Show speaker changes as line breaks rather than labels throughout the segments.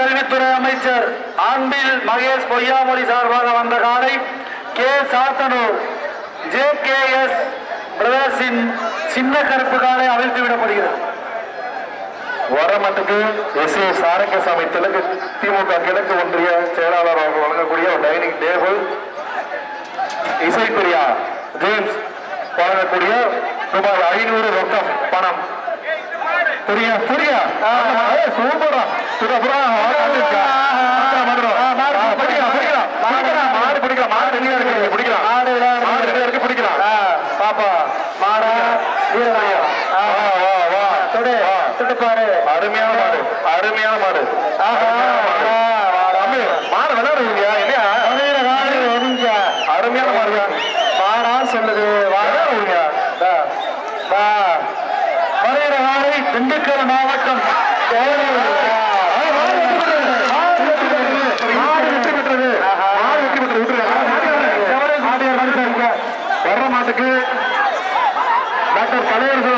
கல்வித்துறை அமைச்சர் அன்பில் மகேஷ் பொய்யாமொழி சார்பாக வந்த காலை கே சாத்தனூர் JKS பிரதர்ஸின் சின்ன கருப்பு காலை அவிழ்த்து விடப்படுகிறது.
வரமட்டுக்கு SA சாரங்கசாமி தெலுங்கு திமுக கிழக்கு ஒன்றிய செயலாளர் அவர்கள் வழங்கக்கூடிய ஒரு டைனிங் டேபிள், இசைப்பிரியா ஜேம்ஸ் வழங்கக்கூடிய ரூபாய் 500 ரொக்கம் பணம். புரியா புரியா சூப்பரா மாடு பிடிக்கலாம், மாடு ரெடியா இருக்கு, பிடிக்கலாம், மாடு ரெடியா இருக்கு, பிடிக்கலாம். பாப்பா மாடா வீரனாயா பாரு, அருமையான மாடு, அருமையான மாடு. மாடு விளையாடுவீங்க இல்லையா? அருமையான மாடு மாடா சொல்லுது. விளையாடுவீங்க வருகிற காலை திண்டுக்கல் மாவட்டம் வர்ற மாட்டுக்கு டாக்டர் கலையரசன்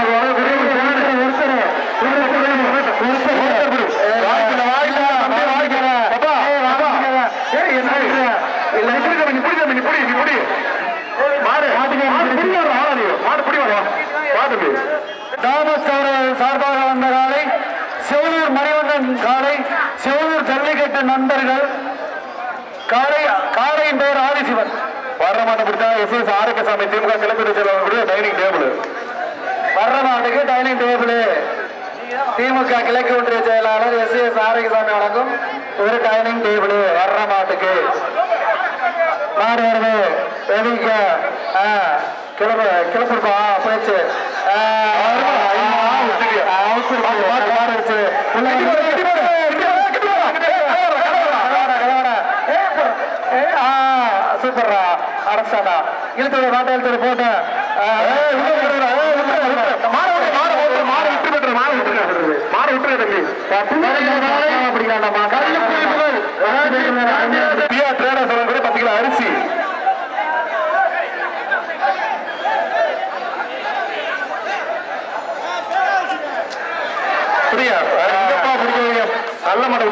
சார்பாக வந்த காலை செவலூர் மணிவண்ணன் காலை, செவலூர் ஜல்லிக்கட்டு நண்பர்கள் காலை, காலையின் பெயர் ஆதிசிவன். வர்ற மாட்டை பிடிச்சா SS ஆரோக்கியசாமி திமுக கிழக்கு செயலாளர் டைனிங் டேபிள். வர்ற மாட்டுக்கு டைனிங் டேபிள் திமுக கிழக்கு ஒன்றிய செயலாளர் SS ஆரோக்கியசாமி வழங்கும் ஒரு டைனிங் டேபிள். வர்ற மாட்டுக்கு மாடு வருது எதிர்க்க கிளப்புப்பா போயிடுச்சு. சூப்பர்ரா அரசாடா இழுத்து மாட்டை இழுத்து போட்டு அரிசி நல்ல மாட்டை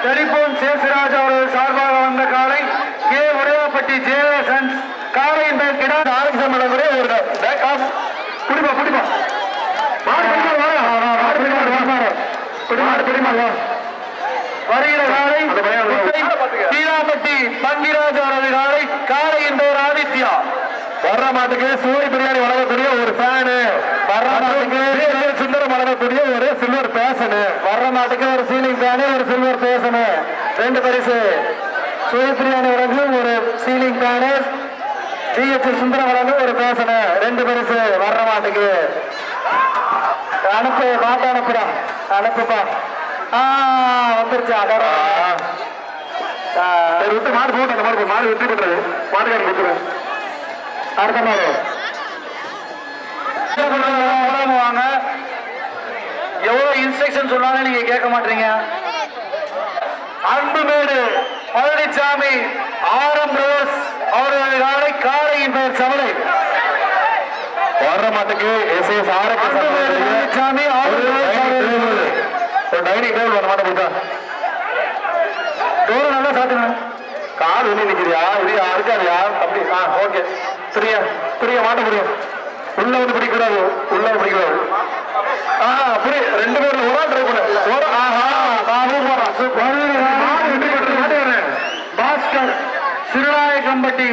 டெலிபோன் சேசுராஜ் அவர்கள் சார்பாக வந்த காலை கே உடையாப்பட்டி ஜேசன்ஸ் காலையின் பெயர் கிடா ஆரோக்கியம் ஒரு குடிமா குடிமா வருகிற காலை தீராப்பட்டி பங்கிராஜ் அவரது காலை காலையின் பெயர் ஆதித்யா. வர்ற மாட்டுக்கு சூரிய பிரியாணி வழங்கக்கூடிய ஒரு ஃபேனு, வர்ற மாட்டுக்கு சுந்தரம் வழங்கக்கூடிய ஒரு சில்வர் பேசனு, வர்ற மாட்டுக்கு ஒரு சீலிங் ஃபேனு, ஒரு சில்வர் பேசனு, 2 பரிசு. சூரிய பிரியாணி வழங்கும் ஒரு சீலிங் ஃபேனு, DH சுந்தரம் வழங்கும் ஒரு பேசனு, 2 பரிசு. வர்ற மாட்டுக்கு அனுப்பு, மாட்டு அனுப்புடா, அனுப்புப்பா. வந்துருச்சு விட்டு மாடு போட்டு அந்த மாடு மாடு வெற்றி பெற்றது. மாட்டுக்காரன் கொடுத்துருவேன். அடுத்த மாடு வாங்க. எவ்வளவு இன்ஸ்ட்ரக்ஷன் சொன்னாலும் நீங்க கேட்க மாட்டீங்க. அன்புமேடு பழனிசாமி ஆரம் ரோஸ் அவர்கள் காலை காலையின் பெயர் சவலை. வர்ற மாட்டுக்கு SS பழனிசாமி டைனிங் டேபிள் வர மாட்டை போட்டா டோர் நல்லா சாத்துங்க. கார் வெளியே நிக்கிறியா? இது இருக்காதியா தம்பி? ஓகே புரிய புரிய மாட்ட முடியும். உள்ள வந்து பிடிக்கூடாது, உள்ள பிடிக்கூடாது. புரிய 2 பேரும் ஒரு ட்ரை பண்ண பாஸ்கர் சிறுநாயக்கம்பட்டி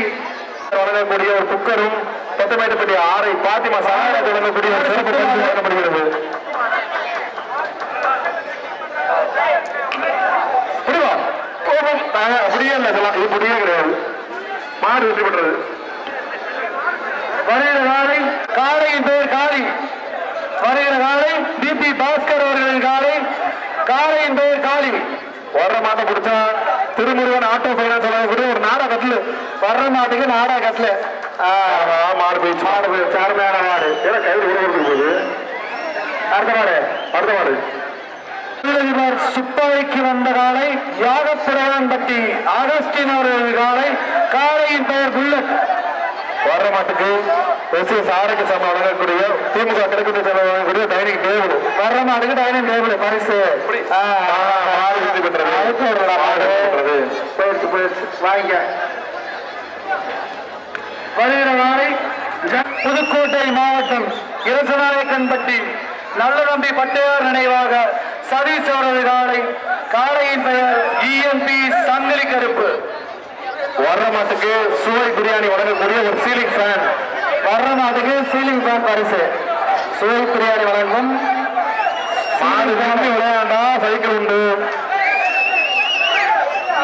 வழங்கக்கூடிய ஒரு குக்கரும், கொத்தமேட்டுப்பட்டி ஆரை பாத்திமா சாராஜ் வழங்கக்கூடிய ஒரு சிறப்பு பரிசு வழங்கப்படுகிறது. அப்படியே இல்லை, இதெல்லாம் இது புரிய கிடையாது. மாடு வெற்றி பெற்றது. வருகிற காலை காளையின் பெயர் காளி. வருகிற காலை BP பாஸ்கர் அவர்களின் காலை காளையின் பெயர் காளி. வர்ற மாட்டை பிடிச்சா திருமுருகன் ஆட்டோ பைனான்ஸ் சொல்லக்கூடிய ஒரு நாடா கட்டலு. வர்ற மாட்டுக்கு நாடா கட்டல. மாடு போயிடுச்சு, மாடு போயிடுச்சு. அருமையான மாடு. ஏன்னா கையில் விடுறது போகுது. அடுத்த மாடு, அடுத்த மாடு சுப்பாய்க்கு வந்த காலை யாகப்புரவன்பட்டி ஆகஸ்டின் அவர்கள் காலை காளையின் பெயர் புல்லட். வர்ற மாட்டுக்கு எஸ்எஸ் ஆரோக்கிய சபை வழங்கக்கூடிய திமுக கிழக்கு சபை வழங்கக்கூடிய டைனிங் டேபிள். வர்ற மாட்டுக்கு டைனிங் டேபிள் பரிசு. மாடு வெற்றி பெற்றது. வாங்கிக்க. வருகிற நாளை புதுக்கோட்டை மாவட்டம் இரசநாயக்கன்பட்டி நல்லநம்பி பட்டையார் நினைவாக சதீஷ் அவரது காலை. காளையின் பெயர் இஎம்பி சங்கிலி கருப்பு. வர்ற மாட்டுக்கு சுவை பிரியாணி வழங்கக்கூடிய ஒரு சீலிங் ஃபேன். வர்ற மாட்டுக்கு சீலிங் ஃபேன் பரிசு. சுவை பிரியாணி வழங்கும். மாடு நின்று விளையாண்டா சைக்கிள் உண்டு.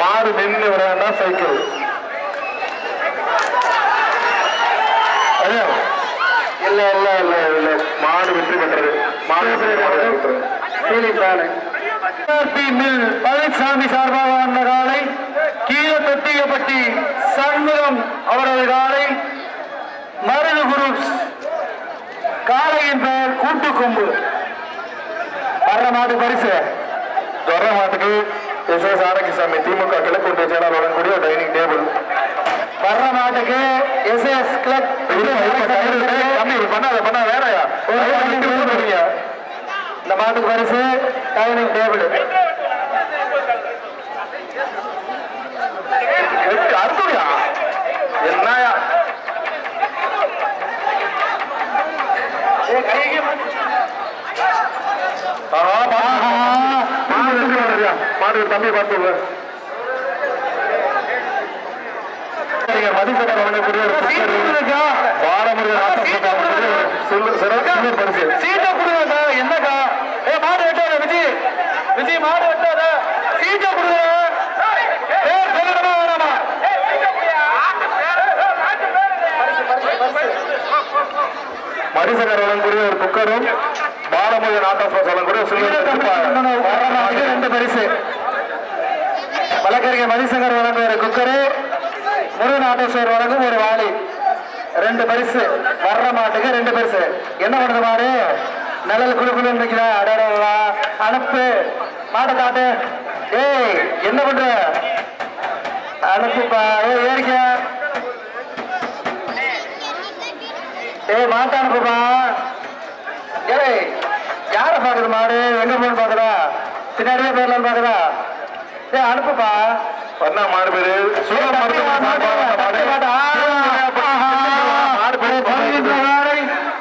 மாடு நின்று விளையாண்டா சைக்கிள். இல்ல இல்ல இல்ல இல்ல மாடு வெற்றி பெற்றது. மாடு சீலிங் ஃபேன். பழனிசாமி சார்பாக வந்த காலை கீழே தொட்டியப்பட்டி சண்முகம் அவரது காலை. மருது குரூப்ஸ் காளையின் பெயர் கூட்டுக்கொம்பு. வர்ற மாட்டு பரிசு. வர்ற மாட்டுக்கு எஸ்எஸ் ஆரோக்கியசாமி திமுக கிழக்கு ஒன்றிய செயலாளர் வழங்கக்கூடிய டைனிங் டேபிள். வர்ற மாட்டுக்கு எஸ்எஸ் கிளப் பண்ண வேறையா இந்த மாட்டுக்கு பரிசு டைனிங் டேபிள். அர்த்தம்யா என்னயா மாடு தம்பி பார்த்து மதிசகர் வழங்கக்கூடிய பரிசு. சீட்டை கொடுங்க. என்னக்கா மாடு வெட்டாத விஜய். விஜய் மாடு வெட்டாத சீட்டை கொடுங்க. மதிசகர் வழங்கக்கூடிய ஒரு குக்கரும் பாலமுருக நாட்டாஸ் வழங்கக்கூடிய ரெண்டு பரிசு. வழக்கறிஞர் மதிசங்கர் வழங்கும் ஒரு குக்கரு, முருகன் ஆட்டோஸ்வர் வழங்கும் ஒரு வாளி. ரெண்டு பரிசு. வர்ற மாட்டுக்கு ரெண்டு பரிசு. என்ன பண்ணுது மாடு? நிழல் குழுக்குள்ள இருந்துக்கிறா. அடடா அனுப்பு மாட்டை காட்டு. ஏய் என்ன பண்ற? அனுப்புப்பா. ஏறிக்க. மாட்ட அனுப்புப்பா. ஏய் யார பாக்குது மாடு? எங்க போன்னு பாக்குறா? பின்னாடியே போயிடலான்னு பாக்குறா? அனுப்புப்பா. பண்ணா மாடு பேரு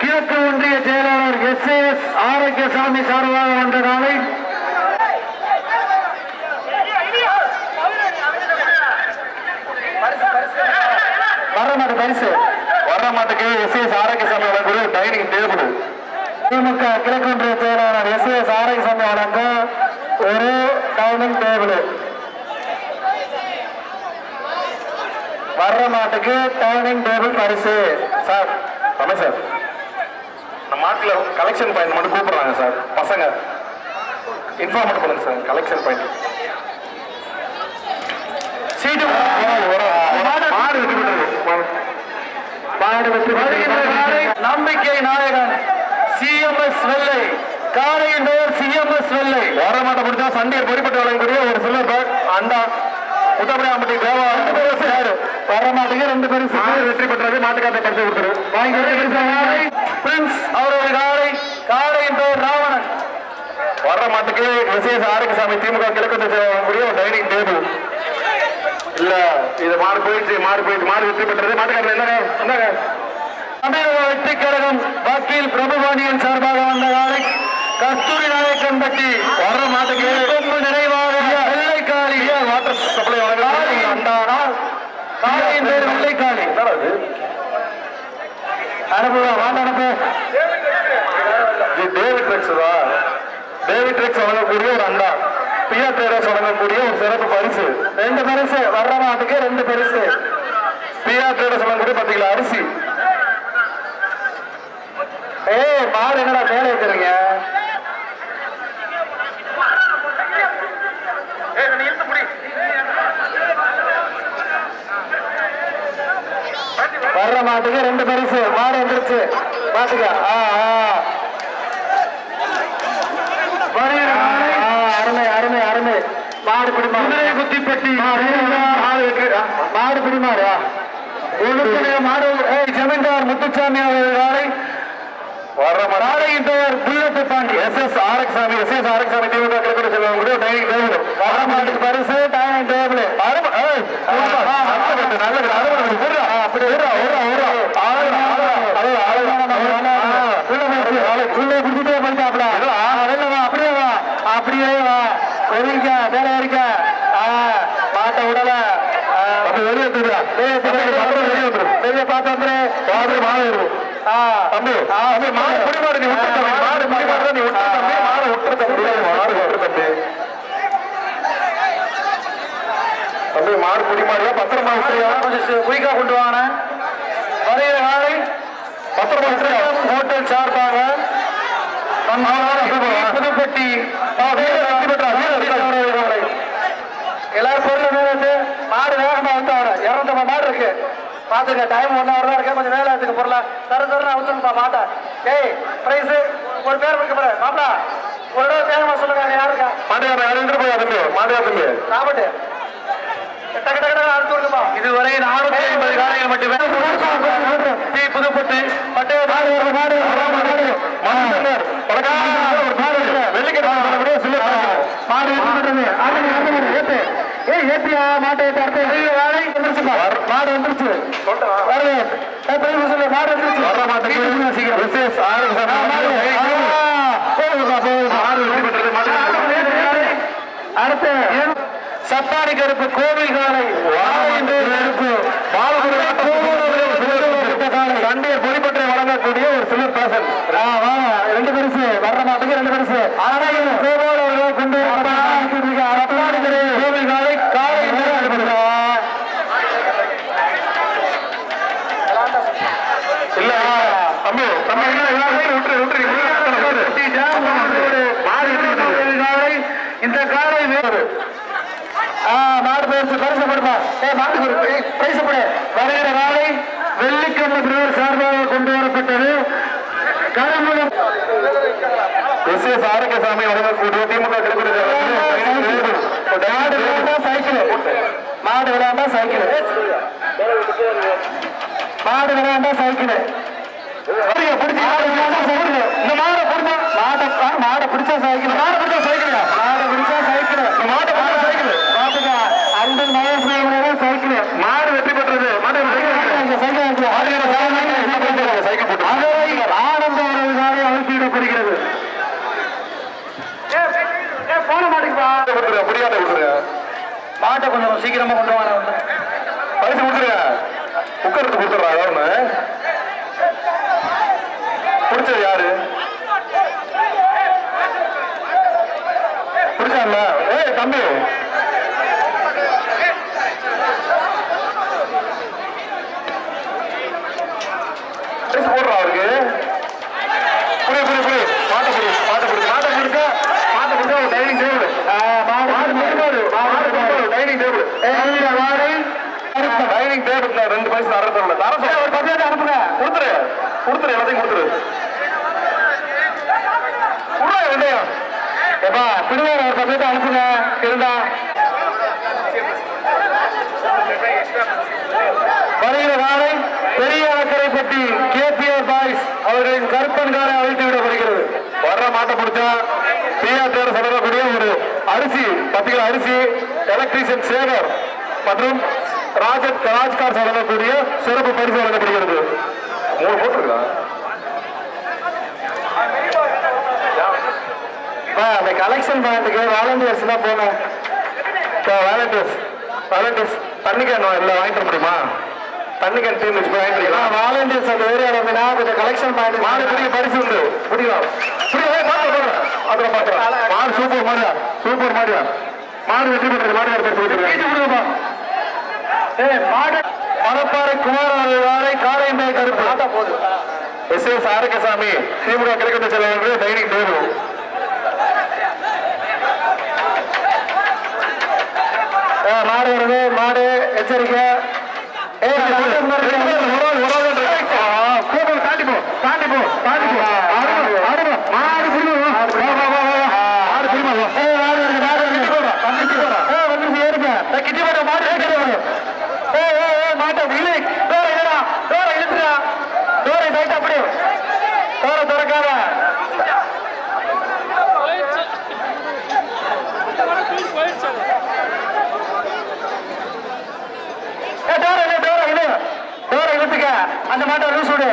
கிழக்கு ஒன்றிய செயலாளர் எஸ்எஸ் ஆரோக்கியசாமி சார்பாக வந்த நாளை வர்ற மாட்டு பரிசு. வர்ற மாட்டுக்கு எஸ்எஸ் ஆரோக்கியசாமி வழங்கக்கூடிய டைனிங் டேபிள். திமுக கிழக்கு ஒன்றிய செயலாளர் எஸ்எஸ் ஆரோக்கியசாமி வழங்க ஒரு டைனிங் டேபிள். வர்ற மாட்டுக்கு டைனிங் டேபிள் பரிசு. சார் ஆமா சார், நம்ம மாட்டில் கலெக்ஷன் பாயிண்ட் மட்டும் கூப்பிடுறாங்க சார். பசங்க இன்ஃபார்ம் மட்டும் பண்ணுங்க சார். கலெக்ஷன் பாயிண்ட் சீட்டு நம்பிக்கை நாயகன் சிஎம்எஸ் வெள்ளை. காளையின் பெயர் சிஎம்எஸ் வெள்ளை. வர மாட்டை பிடிச்சா சண்டையை பொறிப்பட்டு வழங்கக்கூடிய ஒரு சில்வர் பேக் அண்டா. உத்தமராம்பட்டி தேவா வர மாட்டுக்கு ரெண்டு பரிசு. வெற்றி பெற்றது. மாட்டுக்காட்ட பரிசு கொடுத்துரு. அவரது காலை. காளையின் பெயர் ராவணன். வர்ற மாட்டுக்கு எஸ்எஸ் ஆரோக்கியசாமி திமுக கிழக்கு கூடிய ஒரு டைனிங் டேபிள். இல்ல இது மாடு போயிடுச்சு. மாடு வெற்றி பெற்றது. மாட்டுக்காரர் என்னங்க தமிழக வெற்றி கழகம் வக்கீல் பிரபுபாண்டியன் சார்பாக வந்த காலை கஸ்தூரி நாயக்கன்பட்டி. வர்ற மாட்டுக்கு கொம்பு நிறைவாக வெள்ளைக்காளி வாட்டர் சப்ளை அண்டானா. காளையின் பேர் வெள்ளைக்காளி. அனுப்புவா வாட்ட அனுப்பு. டேவிட் ட்ரெக்ஸா? டேவிட் ட்ரெக்ஸ் வழங்கக்கூடிய ஒரு அண்டா. பியா டேரஸ் வழங்கக்கூடிய ஒரு சிறப்பு பரிசு. ரெண்டு பரிசு. வர்ற மாட்டுக்கு ரெண்டு பரிசு. பியா டேரஸ் வழங்கக்கூடிய 10 கிலோ அரிசி. மாடு என்னடா மேலே வைக்கிறீங்க? வர்ற மாட்டுக்கு ரெண்டு பரிசு. மாடு வந்துருச்சு. பாத்துக்க. அருமை அருமை அருமை. மாடு பிடிமாடு. குத்திப்பட்டி மாடு பிடிமாடு. மாடு
ஜமீன்தார் முத்துச்சாமி அவர்கள் காலை காலையின்றவர் புல்லட் பாண்டி
எஸ் ஆரக்சாமி திமுக கிழக்கு செல்வங்க டைனிங் டேபிள்
வரமாட்டுக்கு பரிசு டைனிங் டேபிள் குடிச்சிட்டே போயிட்டாப்ல அப்படியே வா ஒருங்க வேற இருக்க மாட்ட விடல
வெளியே
வெளியே பார்த்து வந்துரு
தம்பி மாடு குடிமாடு நீ மாடு குடிமாடு நீ மாடு விட்டுரு தம்பி தம்பி மாடு குடிமாடியா பத்திரமா விட்டுறியா
கொஞ்சம் குயிக்கா கொண்டு வாங்க வரைகிற நாளை
பத்திரமா விட்டுறியா
ஹோட்டல் சார்பாக புதுப்பட்டி எல்லாரும் பொருள் வேலை மாடு வேகமா வந்து இறந்த மாடு இருக்கு பாத்துக்க டைம் 1 hour தான் இருக்கு கொஞ்சம் வேலை எடுத்துக்க பொருளா சர அவுத்துப்பா மாட்டா ஏய் பிரைஸ் ஒரு பேர் இருக்கு பாரு மாப்பிளா ஒரு தடவை வேகமா சொல்லுங்க யாருக்கா
மாடு
சாப்பிட்டு டக்கு டக்கு அழுத்து விடுப்பா இதுவரை 450 காலைகள் மட்டுமே புதுப்பட்டு பட்டைய மாட்டை மாடு வந்துருச்சு அடுத்து சப்பாரி கருப்பு கோவில் காலை
சண்டையை பொறிப்பற்றை வழங்கக்கூடிய ஒரு சிலர் பேசன்
2 பரிசு வர்ற மாட்டுக்கு 2 பரிசு கொண்டு கோவில் காலை காலை
இல்ல தம்பி
இந்த காலை வேறு மாடு பரிசு படுப்பா மாட்டு பரிசு படு வருகிற காலை வெள்ளிக்கண்ண பிரிவர் சார்பாக கொண்டு வரப்பட்டது கரும்புலம்
ஆரோக்கியசாமி வழங்கக்கூடிய திமுக
சைக்கிள் மாடு விளையாண்டா சைக்கிள் இந்த மாடை பிடிச்சா சைக்கிள் அந்த மகேஷ் சைக்கிள்
மாடு வெற்றி பெற்றது
ஆனந்த அழுத்திவிடப்படுகிறது போன மாட்டுக்குப்பா
முடியாத
மாட்டை கொஞ்சம் சீக்கிரமா கொண்டு வர
பரிசு கொடுத்துருங்க உட்கருத்து கொடுத்துட்றா ஒண்ணு பிடிச்சது யாரு பிடிச்சான்ல ஏய் தம்பி பரிசு போடுறா அவருக்கு புரிய மாட்டை பிடிச்சா டைனிங் டேபிள் டைனிங் டேபிள் 2 பரிசு தர ஒரு 10 அனுப்புங்க கொடுத்துரு எல்லாத்தையும் கொடுத்துரு
ஏப்பா பிடிவார ஒரு 10 அனுப்புங்க இருந்தா வருகிற காலை பெரிய அக்கரைப்பட்டி கேபிஆர் பாய்ஸ் அவர்களின் கருப்பன்காரை அழைத்து விடப்படுகிறது
வர்ற மாட்டை பிடிச்சா பிஆர் சொல்லக்கூடிய ஒரு அரிசி 10 கிலோ அரிசி எலக்ட்ரீஷியன் சேகர் மற்றும் ராஜ்கார் வழங்கக்கூடிய சிறப்பு பரிசு வழங்கப்படுகிறது 3 போட்டிருக்கா
அந்த கலெக்ஷன் பாயிண்ட்டுக்கு வாலண்டியர்ஸ் தான் போனோம்
வாலண்டியர்ஸ் தண்ணி கேன் இல்லை வாங்கிட்டு முடியுமா தண்ணி கேன் டீம் வச்சு வாங்கிட்டு
வாலண்டியர்ஸ் அந்த ஏரியாவில் இருந்தீங்கன்னா கொஞ்சம் கலெக்ஷன் பாயிண்ட்
மாடு பெரிய பரிசு உண்டு பிடிக்கலாம் அதில் பார்க்கலாம் மாடு சூப்பர் மாடியா மாடு வெற்றி பெற்றது மாடு
மாடு மணப்பாறை குமார காலை கருப்பு போகுது
எஸ் ஆரோக்கியசாமி திமுக கிழக்கு செல்வர்கள் டைனிங் டேபிள்
மாடு வருது மாடு எச்சரிக்கை மாட்டை
திறக்காத இழுத்துக்க அந்த மாட்டை லூஸ் விடு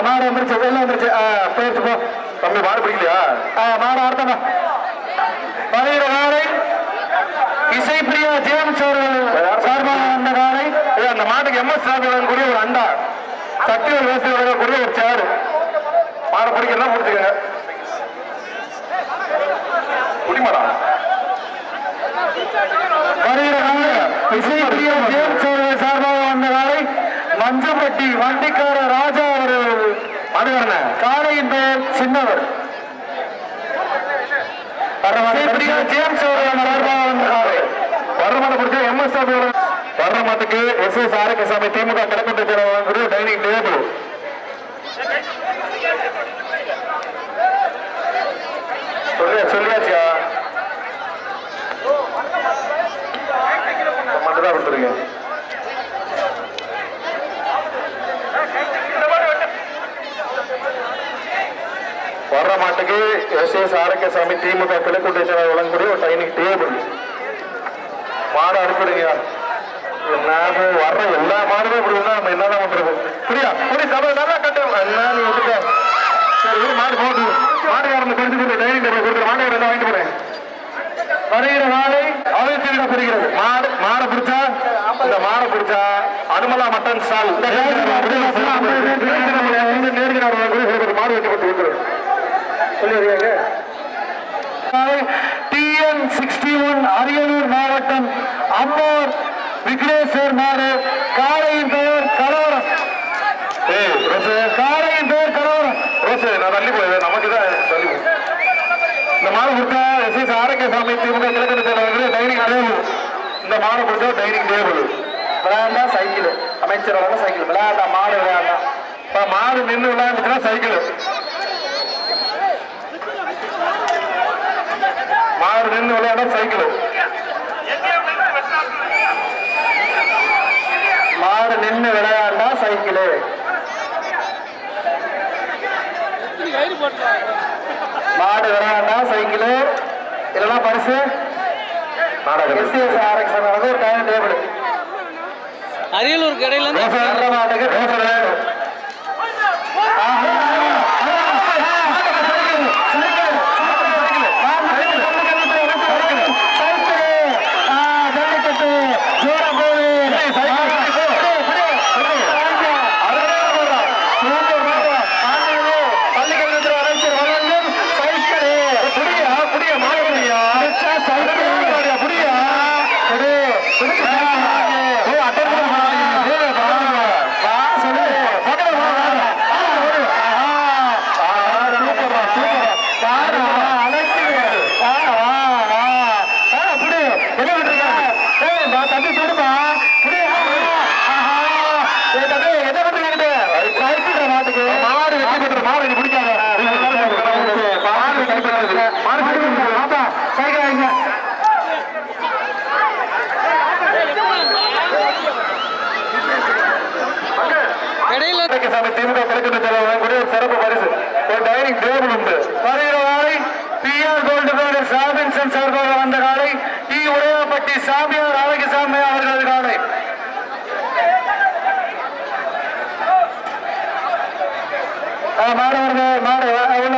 மாடு வந்துருச்சு எல்லாம் வந்துருச்சு போயிடுச்சு போ தம்பி மாடு பிடிக்கலையா மாடு ஆடுத்தாங்க வருகிற காலை இசைப்பிரியா ஜேம்ஸ் அவர்கள் சார்பாக வந்த காலை அந்த மாட்டுக்கு எம்எஸ் கூடிய ஒரு அண்டா சக்தி ஒரு வேசி கூடிய ஒரு சேரு மாடை பிடிக்கிறதா முடிச்சுக்கங்க குடிமாடா வருகிற காலை இசைப்பிரியா ஜேம்ஸ் அவர்கள் சார்பாக வந்த காலை மஞ்சப்பட்டி வண்டிக்கார ராஜா அவர்கள் காலையின் பெயர் சின்னவர் வர்ற மாட்டுக்கு எஸ் எஸ் ஆரோக்கியசாமி திமுக கிடப்பட்டு டைனிங் டேபிள் சொல்லியாச்சியா மட்டும்தான் கொடுத்துருக்கேன் வர்ற மாட்டுக்கு எஸ் எஸ் ஆரோக்கியசாமி திமுக கிழக்கு செயலாளர் வழங்கக்கூடிய ஒரு டைனிங் டேபிள் மாடு அனுப்பிடுங்க வர்ற எல்லா மாடுமே இப்படி இருந்தா நம்ம என்னதான் பண்றது புரியா புரிய தமிழ் நல்லா கட்டும் என்ன நீ விட்டுக்க சரி மாடு போட்டு மாடுகாரன் கொடுத்து கொடுத்து டைனிங் டேபிள் கொடுக்குற மாடுகாரன் என்ன வாங்கிட்டு போறேன் வருகிற மாலை அவைத்து விடப்படுகிறது மாடை பிடிச்சா இந்த மாடை பிடிச்சா அனுமலா மட்டன் ஸ்டால் மாடு வெட்டி போட்டு கொடுக்குறது சொல்லிடுறீங்க TN61 அரியலூர் மாவட்டம் அம்மோர் விக்னேஸ்வர் மாடு காளையின் பெயர் கலவரம் காளையின் பெயர் கலவரம் நான் தள்ளி போய் நமக்கு தான் தள்ளி இந்த மாடு கொடுத்தா எஸ் எஸ் ஆரோக்கியசாமி திமுக கிழக்கு செயலாளர்கள் டைனிங் டேபிள் இந்த மாடு கொடுத்தா டைனிங் டேபிள் விளையாண்டா சைக்கிள் அமைச்சர் வளர்ந்த சைக்கிள் விளையாண்டா மாடு விளையாண்டா மாடு நின்று விளையாண்டுச்சுன்னா சைக்கிள் மாடு நின்று விளையாட சைக்கிள் மாடு நின்று விளையாண்டா சைக்கிள் மாடு விளையாண்டா சைக்கிள் இல்லைன்னா பரிசு ஒரு டைம் டேபிள்
அரியலூர் கடையில
மாட்டுக்கு திமுக கிழக்கு செயலாளர் சிறப்பு பரிசு ஒரு டைனிங் டேபிள் உண்டு வருகிற காலை PR கோல்டு பேரர் ராபின்சன் சார்பாக வந்த காலை டி உடையாப்பட்டி சாமியார் ஆரோக்கியசாமி அவர்களது காலை மாடு வருது மாடு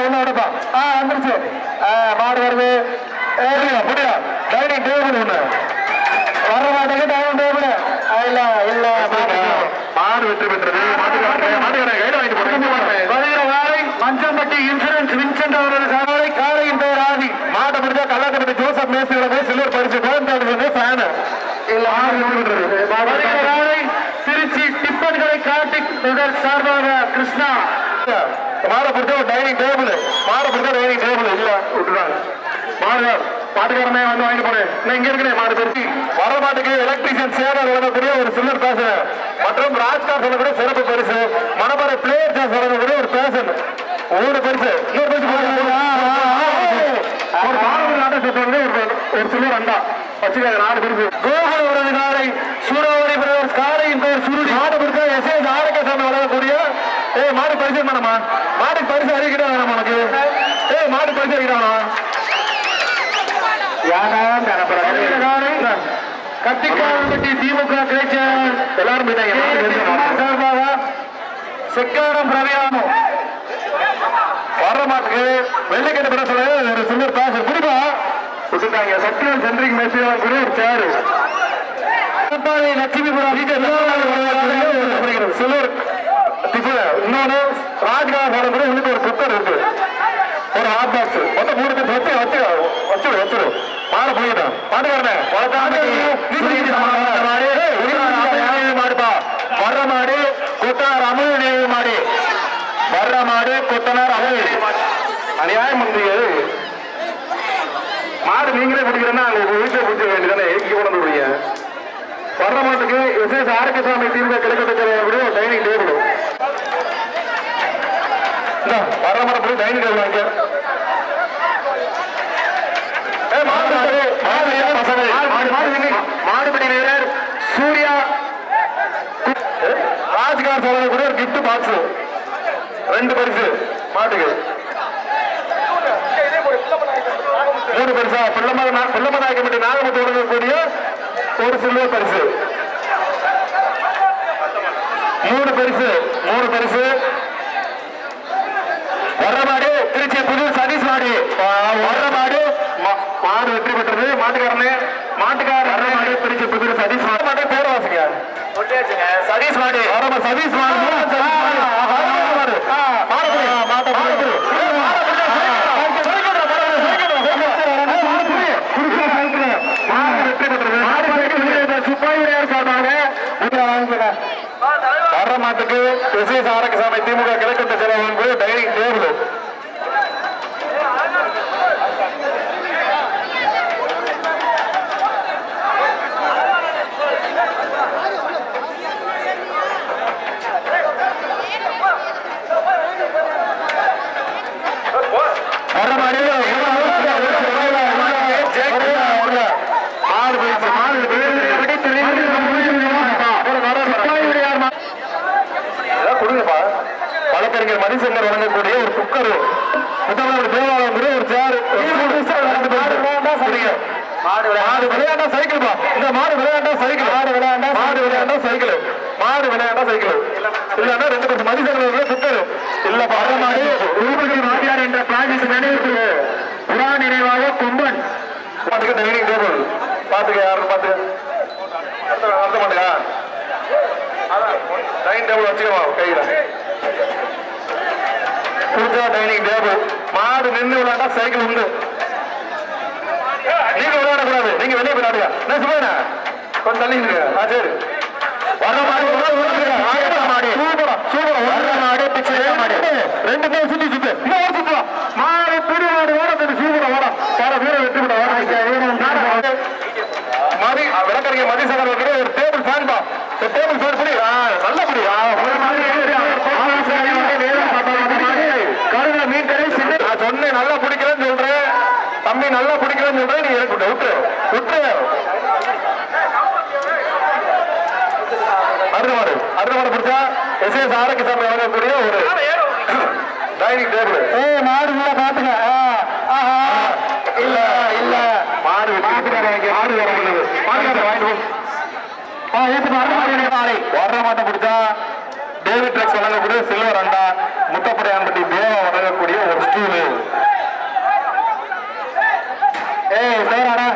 ஒண்ணு எடுப்பா வந்துருச்சு மாடு வருது புரியா டைனிங் டேபிள் ஒண்ணு வர மாட்டேங்க டைனிங் டேபிள் இல்ல இல்ல மாடு வெற்றி பெற்றது மஞ்சம்பட்டி இன்சூரன்ஸ் வின்சென்ட் அவர்கள் சாலை காலையின் பெயர் ஆதி மாட்டை பிடிச்சா கல்லாட்டப்பட்டி ஜோசப் மேசியோட போய் சில்வர் பரிசு கோயம்பேடு ஃபேன் திருச்சி டிப்பன்களை கார்த்திக் தொடர் சார்பாக கிருஷ்ணா மாடை பிடிச்ச ஒரு டைனிங் டேபிள் மாடை பிடிச்ச டைனிங் டேபிள் இல்ல விட்டுறாங்க மாடு மாட்டுக்காரனே வந்து வாங்கிட்டு போனேன் இங்க இருக்கிறேன் மாடு பெருசி வர மாட்டுக்கு எலக்ட்ரிஷியன் சேவை வழங்கக்கூடிய ஒரு சில்லர் பேசன் மற்றும் ராஜ்கார் சொல்லக்கூடிய சிறப்பு பரிசு மணப்பாறை பிளேயர் சார்ஜ் வழங்கக்கூடிய ஒரு பேசன் ஒவ்வொரு பரிசு இன்னொரு பரிசு ஒரு மாணவர் நாட்டை சொல்றது ஒரு சில்லர் அண்டா வச்சுக்காங்க 4 பரிசு கோகுல உறவு காலை சூறாவளி பிரதர்ஸ் காலையின் பேர் சுருதி மாடு பிடிச்சா எஸ்எஸ் ஆரோக்கியசாமி வழங்கக்கூடிய மாடு பரிசு வேணாமா மாடு பரிசு அறிவிக்கிட்டா வேணாமா உனக்கு மாடு பரிசு அறிவிக்கிட்டா கத்திக்காரம்பட்டி திமுக கிளைச்சர் எல்லாரும் சார்பாக செக்காரம் பிரவியானோ வர மாட்டுக்கு வெள்ளிக்கட்டு பட சொல்ல ஒரு சில்லர் பேசர் குடிப்பா விட்டுட்டாங்க சத்தியம் சென்ட்ரிக் மெஸ்ஸில் கூட ஒரு சேரு லட்சுமிபுரம் சில்லர் இன்னொன்று ராஜ்கார் கூட உள்ளுக்கு ஒரு குக்கர் இருக்கு ஒரு ஹாட் பாக்ஸ் மொத்தம் 3 பேர் வச்சிரு மாட போயிட்டான் பாட்டுக்காரனே மாடுப்பா வர்ற மாடு கொத்தனார் அமுல் நினைவு மாடு வர்ற மாடு கொத்தனார் அமுல் அநியாயம் முடியாது மாடு நீங்களே பிடிக்கிறேன்னா உங்க வீட்டை பிடிச்ச வேண்டியதானே இங்க கொண்டு விடுவீங்க வர்ற மாட்டுக்கு எஸ்எஸ் ஆரோக்கியசாமி திமுக கிடைக்கக்கூடிய டைனிங் டேபிள் வர்ற மாட்டை போய் டைனிங் டேபிள் வாங்க மாடுபடி வீரர் சூர்யா ராஜ்கார் சொல்லக்கூடிய ஒரு கிஃப்ட் பாக்ஸ் 2 பரிசு மாட்டுக்கு 3 பரிசா பிள்ளமநாயக்கப்பட்டி நாகமுத்து வழங்கக்கூடிய ஒரு சில்வர் பரிசு 3 பரிசு வர்ற மாடு திருச்சி புது சதீஷ் மாடு வர்ற மாடு மாடு வெற்றி பெற்றது மாட்டுக்காரர் மாடு திருச்சி புது சதீஷ் மாடு பேர் வாசிங்க சதீஷ் மாடு சதீஷ் மாடு வர்ற மாட்டுக்கு எஸ்எஸ் ஆரோக்கியசாமி திமுக கிழக்கட்ட செலவு டைனிங் டேபிள் வழக்கறிஞர் மதிசங்கர் வழங்கக்கூடிய ஒரு குக்கர் புத்தகம் தேவாலயம் ஒரு சேர் மாடு விளையாண்டா சைக்கிள் இந்த மாடு விளையாண்டா சைக்கிள் இல்லன்னா 2 பேர் மதிசங்கர் குக்கர் இல்ல மாடு ரூபதி மாடியார் என்ற பிராஜிஸ் நினைவு புறா நினைவாக கொம்பன் டைனிங் டேபிள் பாத்துக்க யாருன்னு பாத்து அர்த்த மாட்டேங்க டைனிங் டேபிள் வச்சுக்கோ கையில புதுசா டைனிங் டேபிள் மாடு நின்று விளையாண்டா சைக்கிள் உண்டு நீங்க விளையாடக்கூடாது நீங்க வெளியே விளையாடுங்க நான் சொல்லுங்க கொஞ்சம் தள்ளி சரி வர்ற மாடு மாடு பிச்சை மாடு 2 பேர் சுத்தி சுத்தலாம் மாடு புது மாடு ஓட சூப்பரா ஓட வீர வெற்றி விட மதி விளக்கறிஞர் மதிசங்கர் ஒரு டேபிள் ஃபேன் பா டேபிள் ஃபேன் புடி நல்ல புடி நான் சொன்னேன் நல்லா பிடிக்கிறேன்னு சொல்றேன் தம்பி நல்லா பிடிக்கிறேன்னு சொல்றேன் நீ எனக்கு விட்டு அடுத்த மாடு பிடிச்சா எஸ்எஸ் ஆரோக்கியசாமி வழங்கக்கூடிய ஒரு டைனிங் டேபிள் மாடு உள்ள பாத்துங்க இல்ல மாடு வர்ற மாட்டை பிடிச்சா டேவிட் ட்ரக்ஸ் வழங்கக்கூடிய சில்வர் அண்டா முத்தப்படையான்பட்டி தேவா வழங்கக்கூடிய ஒரு ஸ்டூலு பேராடா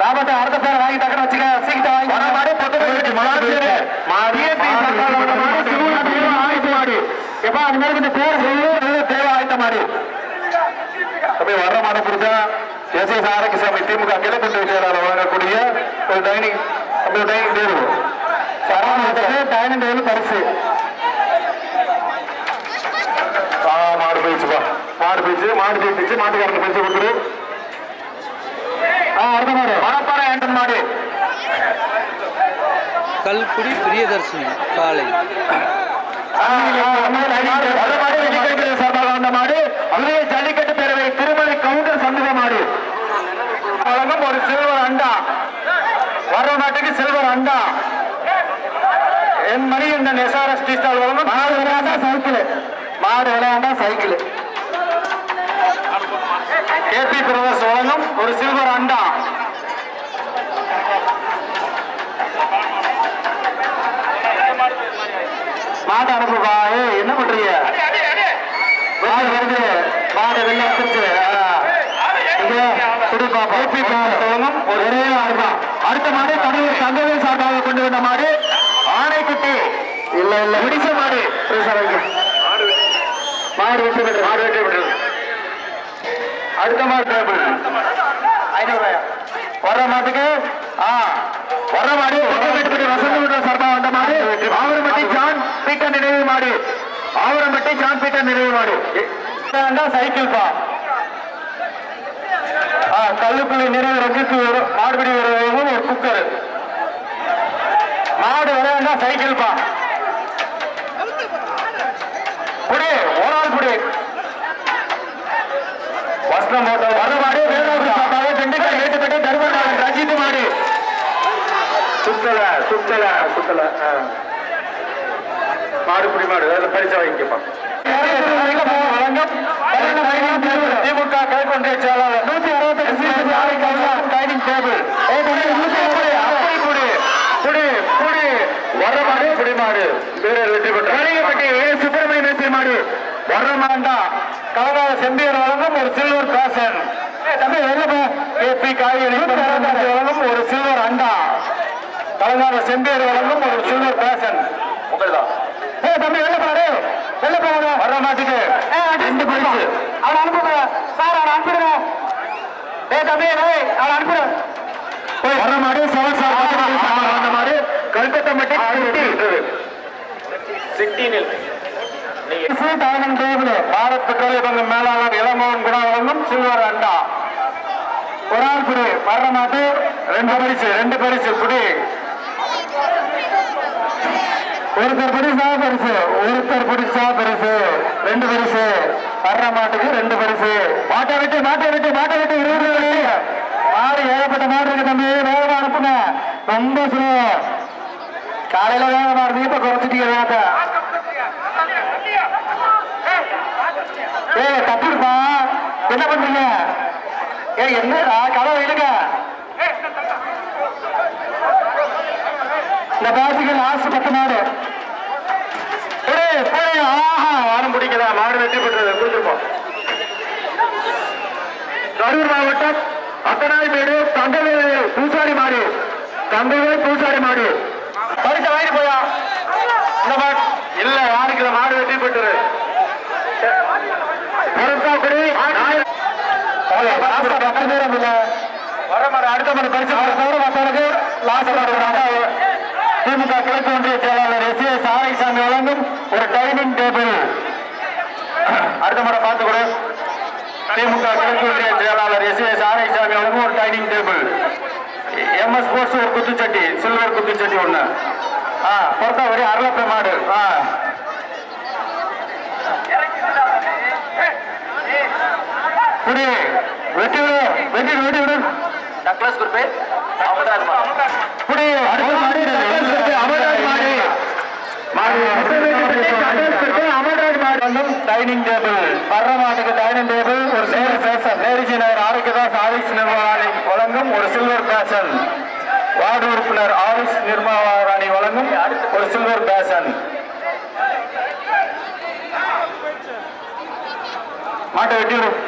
ராபட்ட அடுத்த பேர் வாங்கி டக்குன்னு வச்சுக்க சீக்கிரம் தேவை ஆயத்த மாடு வர்ற மாடு பிடிச்சா எஸ்எஸ் ஆரோக்கியசாமி திமுக கிழக்கு செயலாளர் வழங்கக்கூடிய ஒரு டைனிங் டேபிள் டைனிங் டேபிள் பரிசு மாடு போயிடுச்சுப்பா மாடு போயிடுச்சு மாட்டுக்காரங்க பரிசு கொடுத்துரு அடுத்த மாடு மணப்பாறை ஆண்டன் மாடு.
கல்குடி பிரியதர்ஷினி காளை
சார்பாக வந்த மாடு. அதுவே ஜல்லிக்கட்டு பேரவை திருமலை கவுண்டர் சண்முக மாடு வழங்கும் ஒரு சில்வர் அண்டா. வர மாட்டுக்கு சில்வர் அண்டா. என் மணி இந்த எஸ்ஆர்எஸ் டி ஸ்டால் வழங்கும் மாடு விளையாண்டா சைக்கிள். மாடு விளையாண்டா சைக்கிள். கேபி பிரதர்ஸ் வழங்கும் ஒரு சில்வர் அண்டா. மாட்டு அனுப்புப்பா. என்ன பண்றீங்க? மாடு வருது. மாடு வெளில வந்துருச்சு. ஒரே மாடுதான். அடுத்த மாடு தமிழ் தங்கவே சார்பாக கொண்டு வந்த மாடு ஆனைக்குட்டி. இல்ல இல்ல முடிச்ச மாடு. மாடு வெற்றி பெற்று மாடு வெற்றி பெற்று அடுத்த மாடு 500 வர்ற மாட்டுக்கு வர்ற மாடு வசந்த சார்பாக வந்த மாடு ஆவரம்பட்டி ஜான் பீட்டர் நினைவு மாடு. ஆவரம்பட்டி ஜான் பீட்டர் நினைவு மாடு. சைக்கிள் பா. கல்லுக்குள்ளி நிறைவு ரஞ்சித்து மாடுபிடி ஒரு குக்கர். மாடு விளையாண்டா சைக்கிள் பா. புடி ஒரு ஆள் புடி. வசனம் போட்ட வர மாடு வேளாண் திண்டுக்கல் ஏற்றுப்பட்டு தர்மநாதன் ரஞ்சித் மாடு. சுத்தல சுத்தல சுத்தல மாடுபிடி மாடு அதில் பரிசா வாங்கிக்கப்பா. திமுக கலைக்கொன்றிய செயலாளர் 168 டைனிங் டேபிள். வர்ற மாடு புடி மாடு வெற்றி பெற்ற சுப்பிரமணிய மேஸ்திரி மாடு. வர்ற மாண்டா கலகால செம்பியர் வழங்கும் ஒரு சில்வர் பேசன். தம்பி கேபி காய்கறி வழங்கும் ஒரு சில்வர் அண்டா. கலகால செம்பியர் வழங்கும் ஒரு சில்வர் பேசன். தம்பி வெள்ள பாரு வெள்ள போக வர்ற மாட்டுக்கு 2 பரிசு. அவன் அனுப்புங்க சார். அவன் அனுப்பிடுங்க. தம்பி அவன் அனுப்பிடு. வர்ற மாடு வந்த மாடு கல்கத்தம்பட்டி பாரத் பெட்ரோலிய பங்கு மேலாளர் இளமோகன் குணா வழங்கும் சில்வர் அண்டா. ஒரு ஆள் புடி. வர்ற மாட்டு 2 பரிசு புடி. ஒருத்தர் பிடிச்சா பரிசு. ஒருத்தர் பிடிச்சா பரிசு 2 பரிசு. வர்ற மாட்டுக்கு 2 பரிசு. மாட்டை விட்டு 20 மாடு ஏகப்பட்ட மாடு இருக்கு தம்பி. வேகமா அனுப்புங்க. ரொம்ப ஸ்லோ. காலையில வேகமா இருக்கு. இப்ப குறைச்சிட்டீங்க வேகத்தை. தப்பிருப்பா. என்ன பண்றீங்க? என்னடா கதவை இழுங்க. இந்த பேட்சுக்கு லாஸ்ட் 10 மாடு. வாரம் பிடிக்கல. மாடு வெற்றி பெற்றது. கொடுத்துருப்போம். கரூர் மாவட்டம் அத்தனாய்மேடு தங்கவேல் பூசாரி மாடு. தங்கவேல் பூசாரி மாடு பரிசு வாங்கிட்டு போயா? இந்த மாடு இல்ல. யாருக்கு மாடு வெற்றி பெற்றது? வர மாடு அடுத்த மாடு பரிசு மற்றவர்களுக்கு லாஸ்ட் மாடு. திமுக கிழக்கு ஒன்றிய செயலாளர் எஸ் ஆரைசாமி வழங்கும் ஒரு டைனிங் டேபிள். அடுத்த முறை பார்த்து கூட திமுக கிழக்கு ஒன்றிய செயலாளர் எஸ் ஆரைசாமி வழங்கும் ஒரு டைனிங் டேபிள். MS ஸ்போர்ட்ஸ் ஒரு குத்துச்சட்டி சில்வர் குத்துச்சட்டி ஒண்ணு. பொறுத்தா வரி அரளப்ப மாடு. புடி வெட்டி விடு. வெட்டி விடு. டக்ளஸ் குரூப் புடி. Dining table. வர்ற மாட்டுக்கு டைனிங் டேபிள் ஒரு சில்வர் பேசன். நேருஜி நகர் ஆரோக்கியதாஸ் ஆயுஷ் நிர்வாணி வழங்கும் ஒரு சில்வர் பேசன். வார்டு உறுப்பினர் ஆயுஷ் நிர்மாராணி வழங்கும் ஒரு சில்வர் பேசன். மாட்டை வெட்டி விடும்.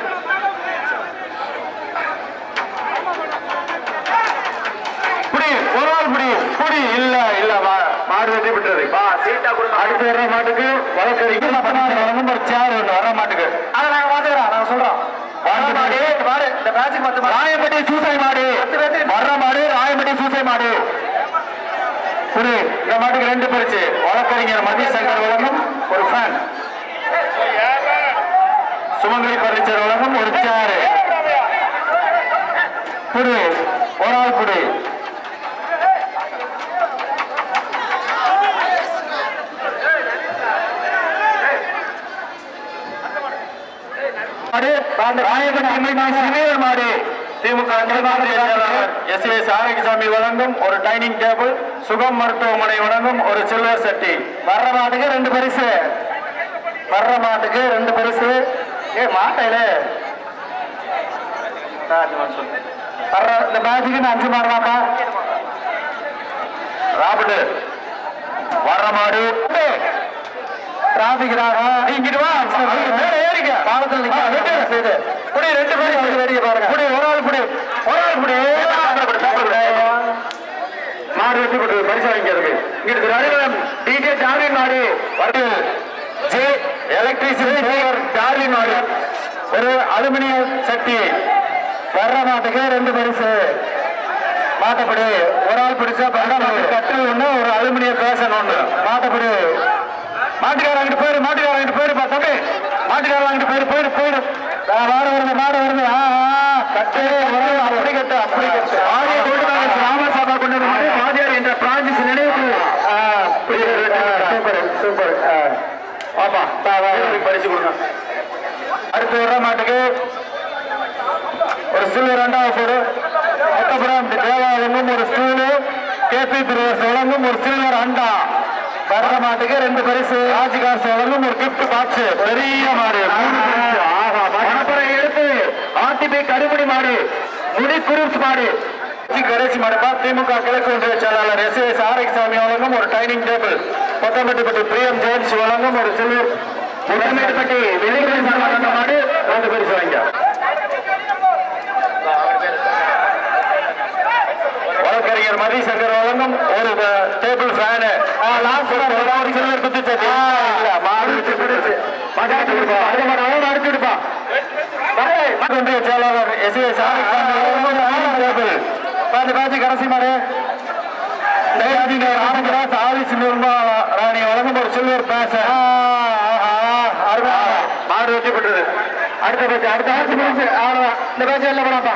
புடி ஒரு நாள் புடி. புடி இல்ல இல்ல மாடு வெட்டி விட்டுறது. அடுத்து வர்ற மாட்டுக்கு வழக்கறிஞர் வழங்கும் ஒரு சேர் ஒன்று. வர்ற மாட்டுக்கு அதை நாங்க பாத்துக்கிறோம். நாங்க சொல்றோம். ராயம்பட்டி சூசை மாடு. வர்ற மாடு ராயம்பட்டி சூசை மாடு. புடி. இந்த மாட்டுக்கு 2 பரிசு. வழக்கறிஞர் மதி சங்கர் வழங்கும் ஒரு ஃபேன். சுமங்கலி பர்னிச்சர் வழங்கும் ஒரு சேர். புடி ஒரு ஆள் புடி மாடு திமுக எஸ் ஆரோக்கியசாமி வழங்கும் ஒரு டைனிங் டேபிள், சுகம் மருத்துவமனை வழங்கும் ஒரு சில்வர் சட்டி. வர்ற மாட்டுக்கு 2 பரிசு, வர்ற மாட்டுக்கு 2 பரிசு. மாட்டையில வர்ற இந்த மேட்சுக்கு 5 மாடுதாப்பா. ராபர்ட் வர்ற மாடு டிராபிக்கிறாங்க. இங்கிட்டு வா, ஏறிக்க பாலத்தில் செய்து புடி 2 பேரும் ஏறிக்க பாருங்க. புடி ஒரு ஆள் புடி, ஒரு ஆள் புடி. மாடு வெற்றி பெற்று பரிசு வாங்கிக்கிறது. இங்கிட்டு நடுவரம் டிஜே டார்வின் மாடு வருது. ஜே எலக்ட்ரிசிட்டி டார்வின் மாடு ஒரு அலுமினியம் சட்டி. வர்ற மாட்டுக்கு 2 பரிசு. மாட்டப்படி ஒரு ஆள் பிடிச்சா கட்டில் ஒண்ணு, ஒரு அலுமினியம் பேசன் ஒண்ணு. மாட்டப்படி மாட்டுக்கார வாங்கிட்டு போயிரு, மாட்டுக்கார வாங்கிட்டு போயிருப்பா தம்பி. மாட்டுக்கார வாங்கிட்டு போயிரு போயிரு. மாடு வருது, மாடு வருது. கட்டு அப்படி கட்டு, அப்படி கட்டு. ஆடிய கொண்டு ராமசாபா கொண்டு வந்து வாதியார் என்ற பிரான்சிஸ் நினைவுக்கு சூப்பர் சூப்பர். ஆமா பரிசு கொடுங்க. அடுத்து வர்ற மாட்டுக்கு ஒரு சில்வர் 2வது போடு. மொத்தபுரம் தேவாலயமும் ஒரு ஸ்டூலு, கேபி பிரதர்ஸ் வழங்கும் ஒரு சில்வர் அண்டா. வர்ற மாட்டுக்கு 2 பரிசு. ராஜ்காஸ் வழங்கும் ஒரு கிஃப்ட் பாக்ஸ். பெரிய மாடு மணப்பறை எடுத்து ஆர்டிபி கடுமுடி மாடு, முடி குரூப்ஸ் மாடு, கடைசி மாடுப்பா. திமுக கிழக்கு ஒன்றிய செயலாளர் எஸ் ஆரோக்கியசாமி வழங்கும் ஒரு டைனிங் டேபிள். பொத்தமேட்டுப்பட்டி பிரியம் ஜேம்ஸ் வழங்கும் ஒரு சில்வர். பொத்தமேட்டுப்பட்டி வெளியில் மாடு 2 பரிசு வாங்க. வழக்கறிஞர் மதிசங்கர் வழங்கும் ஒரு டேபிள் ஃபேனு. சில்வர் குத்துச்சட்டி. ஒன்றிய செயலாளர் எஸ் டேபிள் கடைசி மாடு ஆதிசி நிர்மா ராணி வழங்கும் ஒரு சில்வர் பேச. மாடு வெற்றி பெற்றது. அடுத்த பேச்சு அடுத்த ஆட்சி முடிச்சு இந்த பேச்சு எல்லாம் போனாப்பா.